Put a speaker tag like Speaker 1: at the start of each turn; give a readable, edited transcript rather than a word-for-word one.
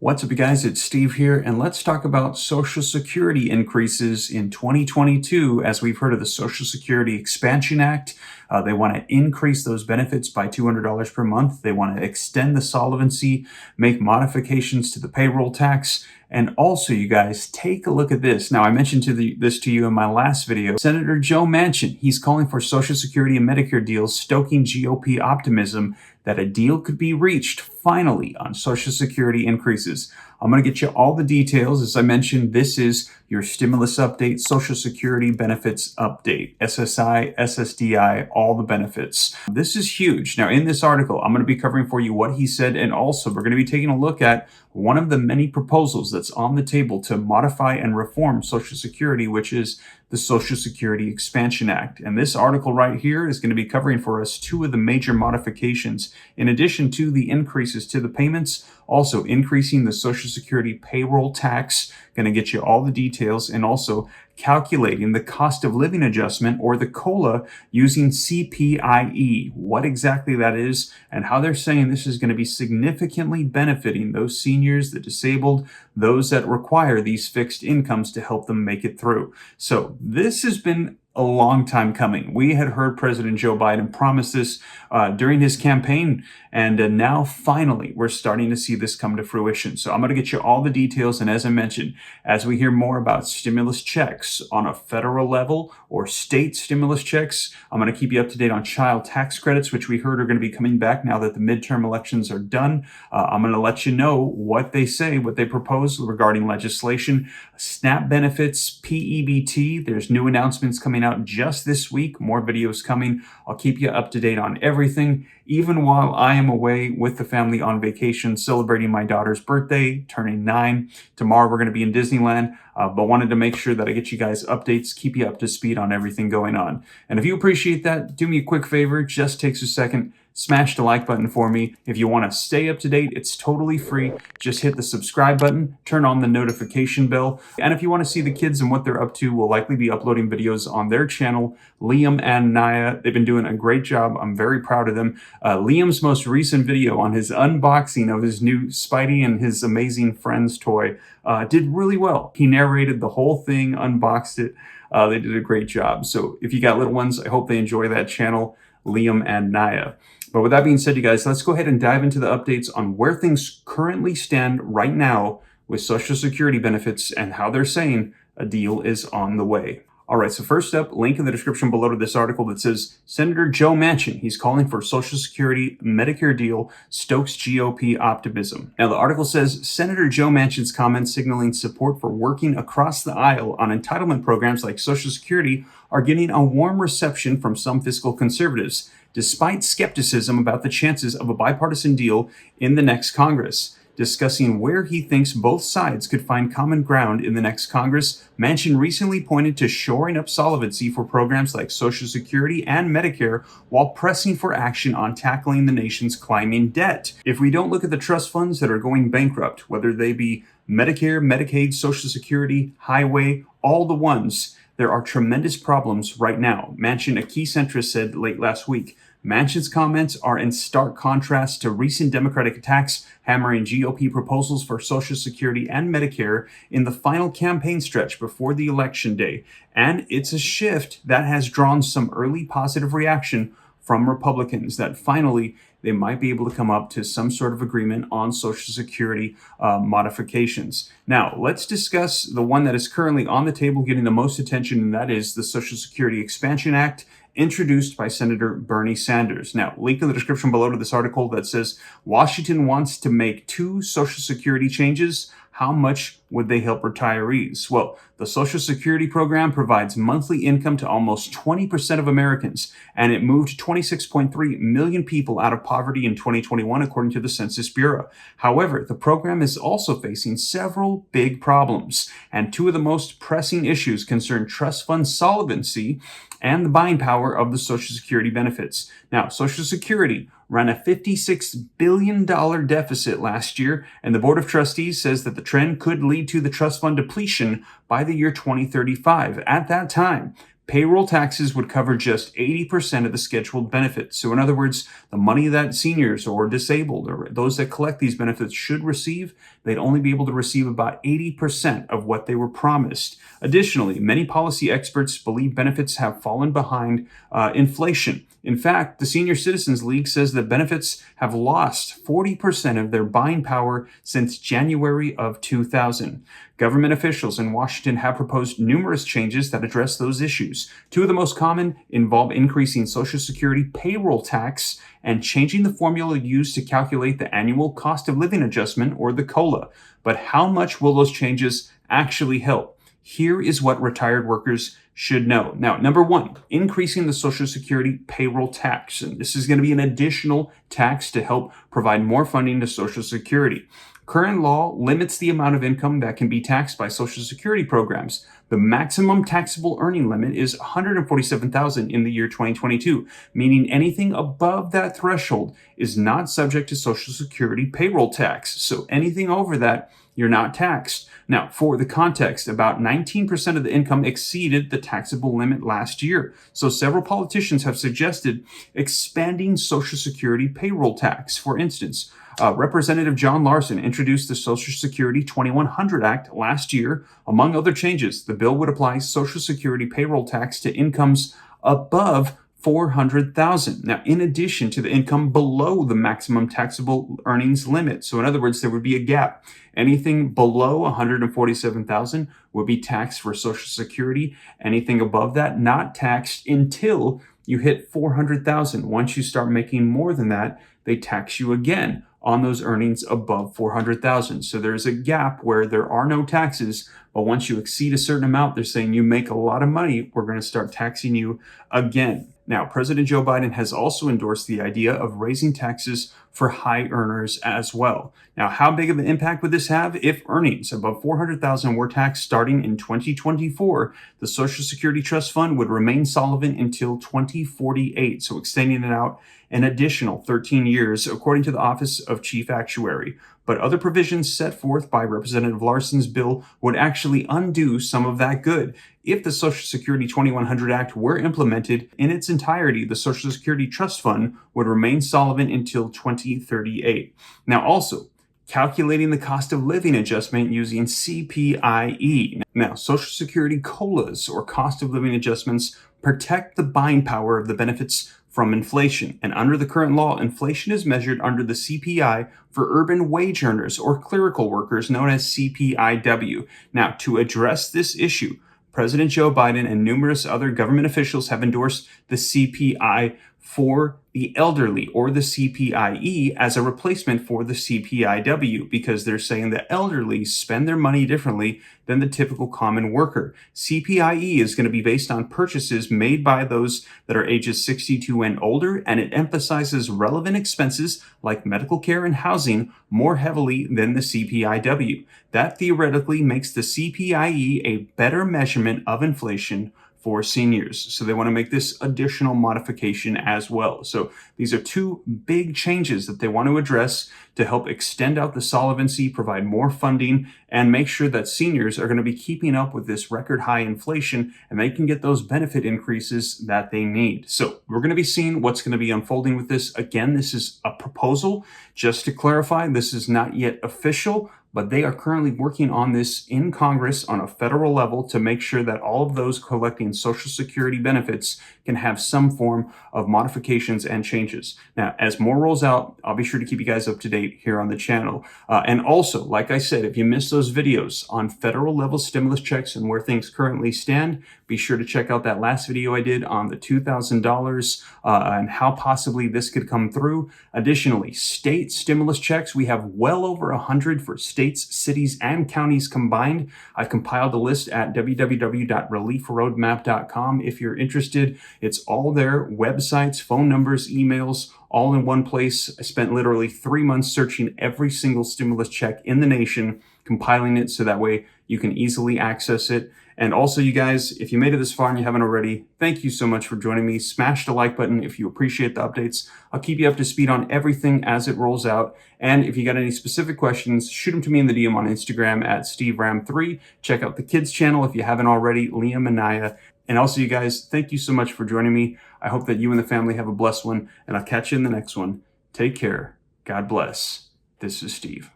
Speaker 1: What's up, you guys? It's Steve here, and let's talk about Social Security increases in 2022. As we've heard of the Social Security Expansion Act, they want to increase those benefits by $200 per month. They want to extend the solvency, make modifications to the payroll tax, and also, you guys, take a look at this. Now, I mentioned this to you in my last video. Senator Joe Manchin, he's calling for Social Security and Medicare deals, stoking GOP optimism that a deal could be reached finally on Social Security increases. I'm going to get you all the details. As I mentioned, this is your stimulus update, Social Security benefits update, SSI, SSDI, all the benefits. This is huge. Now, in this article, I'm going to be covering for you what he said, and also we're going to be taking a look at one of the many proposals that's on the table to modify and reform Social Security, which is the Social Security Expansion Act. And this article right here is going to be covering for us two of the major modifications, in addition to the increases to the payments, also increasing the Social Security payroll tax. Going to get you all the details, and also calculating the cost of living adjustment, or the COLA, using CPIE, what exactly that is, and how they're saying this is going to be significantly benefiting those seniors, the disabled, those that require these fixed incomes to help them make it through. So this has been a long time coming. We had heard President Joe Biden promise this during his campaign, and now finally we're starting to see this come to fruition. So I'm going to get you all the details, and as I mentioned, as we hear more about stimulus checks on a federal level or state stimulus checks, I'm going to keep you up to date on child tax credits, which we heard are going to be coming back now that the midterm elections are done. I'm going to let you know what they say, what they propose regarding legislation. SNAP benefits, PEBT, there's new announcements coming out just this week, more videos coming. I'll keep you up to date on everything, even while I am away with the family on vacation celebrating my daughter's birthday, turning 9. Tomorrow we're going to be in Disneyland, but wanted to make sure that I get you guys updates, keep you up to speed on everything going on. And if you appreciate that, do me a quick favor, just takes a second. Smash the like button for me. If you want to stay up to date, it's totally free. Just hit the subscribe button, turn on the notification bell. And if you want to see the kids and what they're up to, we'll likely be uploading videos on their channel, Liam and Naya. They've been doing a great job. I'm very proud of them. Liam's most recent video on his unboxing of his new Spidey and his amazing friends toy did really well. He narrated the whole thing, unboxed it. They did a great job. So if you got little ones, I hope they enjoy that channel, Liam and Naya. But with that being said, you guys, let's go ahead and dive into the updates on where things currently stand right now with Social Security benefits and how they're saying a deal is on the way. All right, so first up, link in the description below to this article that says Senator Joe Manchin, he's calling for Social Security Medicare deal, stokes GOP optimism. Now, the article says Senator Joe Manchin's comments signaling support for working across the aisle on entitlement programs like Social Security are getting a warm reception from some fiscal conservatives, despite skepticism about the chances of a bipartisan deal in the next Congress. Discussing where he thinks both sides could find common ground in the next Congress, Manchin recently pointed to shoring up solvency for programs like Social Security and Medicare while pressing for action on tackling the nation's climbing debt. If we don't look at the trust funds that are going bankrupt, whether they be Medicare, Medicaid, Social Security, Highway, all the ones, there are tremendous problems right now, Manchin, a key centrist, said late last week. Manchin's comments are in stark contrast to recent Democratic attacks hammering GOP proposals for Social Security and Medicare in the final campaign stretch before the election day. And it's a shift that has drawn some early positive reaction from Republicans that finally they might be able to come up to some sort of agreement on Social Security modifications. Now, let's discuss the one that is currently on the table getting the most attention, and that is the Social Security Expansion Act, introduced by Senator Bernie Sanders. Now, link in the description below to this article that says Washington wants to make 2 Social Security changes. How much would they help retirees? Well, the Social Security program provides monthly income to almost 20% of Americans, and it moved 26.3 million people out of poverty in 2021, according to the Census Bureau. However, the program is also facing several big problems, and 2 of the most pressing issues concern trust fund solvency and the buying power of the Social Security benefits. Now, Social Security ran a $56 billion deficit last year, and the Board of Trustees says that the trend could lead to the trust fund depletion by the year 2035. At that time, payroll taxes would cover just 80% of the scheduled benefits. So in other words, the money that seniors or disabled or those that collect these benefits should receive they'd only be able to receive about 80% of what they were promised. Additionally, many policy experts believe benefits have fallen behind inflation. In fact, the Senior Citizens League says that benefits have lost 40% of their buying power since January of 2000. Government officials in Washington have proposed numerous changes that address those issues. Two of the most common involve increasing Social Security payroll tax and changing the formula used to calculate the annual cost of living adjustment, or the COLA. But how much will those changes actually help? Here is what retired workers should know. Now, number one, increasing the Social Security payroll tax. And this is going to be an additional tax to help provide more funding to Social Security. Current law limits the amount of income that can be taxed by Social Security programs. The maximum taxable earning limit is $147,000 in the year 2022, meaning anything above that threshold is not subject to Social Security payroll tax. So anything over that, you're not taxed. Now, for the context, about 19% of the income exceeded the taxable limit last year. So several politicians have suggested expanding Social Security payroll tax. For instance, Representative John Larson introduced the Social Security 2100 Act last year. Among other changes, the bill would apply Social Security payroll tax to incomes above $400,000. Now, in addition to the income below the maximum taxable earnings limit. So in other words, there would be a gap. Anything below $147,000 would be taxed for Social Security. Anything above that, not taxed until you hit $400,000. Once you start making more than that, they tax you again on those earnings above $400,000. So there's a gap where there are no taxes, but once you exceed a certain amount, they're saying you make a lot of money, we're going to start taxing you again. Now, President Joe Biden has also endorsed the idea of raising taxes for high earners as well. Now, how big of an impact would this have? If earnings above $400,000 were taxed starting in 2024, the Social Security Trust Fund would remain solvent until 2048, so extending it out an additional 13 years, according to the Office of Chief Actuary. But other provisions set forth by Representative Larson's bill would actually undo some of that good. If the Social Security 2100 Act were implemented in its entirety, the Social Security Trust Fund would remain solvent until 2038. Now, also, calculating the cost of living adjustment using CPIE. Now, Social Security COLAs, or cost of living adjustments, protect the buying power of the benefits from inflation. And under the current law, inflation is measured under the CPI for urban wage earners or clerical workers, known as CPIW. Now, to address this issue, President Joe Biden and numerous other government officials have endorsed the CPI for the elderly, or the CPIE, as a replacement for the CPIW, because they're saying the elderly spend their money differently than the typical common worker. CPIE is going to be based on purchases made by those that are ages 62 and older, and it emphasizes relevant expenses like medical care and housing more heavily than the CPIW. That theoretically makes the CPIE a better measurement of inflation for seniors. So they want to make this additional modification as well. So these are two big changes that they want to address to help extend out the solvency, provide more funding, and make sure that seniors are going to be keeping up with this record high inflation and they can get those benefit increases that they need. So we're going to be seeing what's going to be unfolding with this. Again, this is a proposal. Just to clarify, this is not yet official, but they are currently working on this in Congress on a federal level to make sure that all of those collecting Social Security benefits can have some form of modifications and changes. Now, as more rolls out, I'll be sure to keep you guys up to date here on the channel. And also, like I said, if you missed those videos on federal level stimulus checks and where things currently stand, be sure to check out that last video I did on the $2,000 and how possibly this could come through. Additionally, state stimulus checks, we have well over 100 for states, cities, and counties combined. I've compiled a list at www.reliefroadmap.com. If you're interested, it's all there, websites, phone numbers, emails, all in one place. I spent literally 3 months searching every single stimulus check in the nation, compiling it so that way you can easily access it. And also, you guys, if you made it this far and you haven't already, thank you so much for joining me. Smash the like button if you appreciate the updates. I'll keep you up to speed on everything as it rolls out. And if you got any specific questions, shoot them to me in the DM on Instagram at SteveRam3. Check out the kids channel if you haven't already, Liam and Naya. And also, you guys, thank you so much for joining me. I hope that you and the family have a blessed one, and I'll catch you in the next one. Take care. God bless. This is Steve.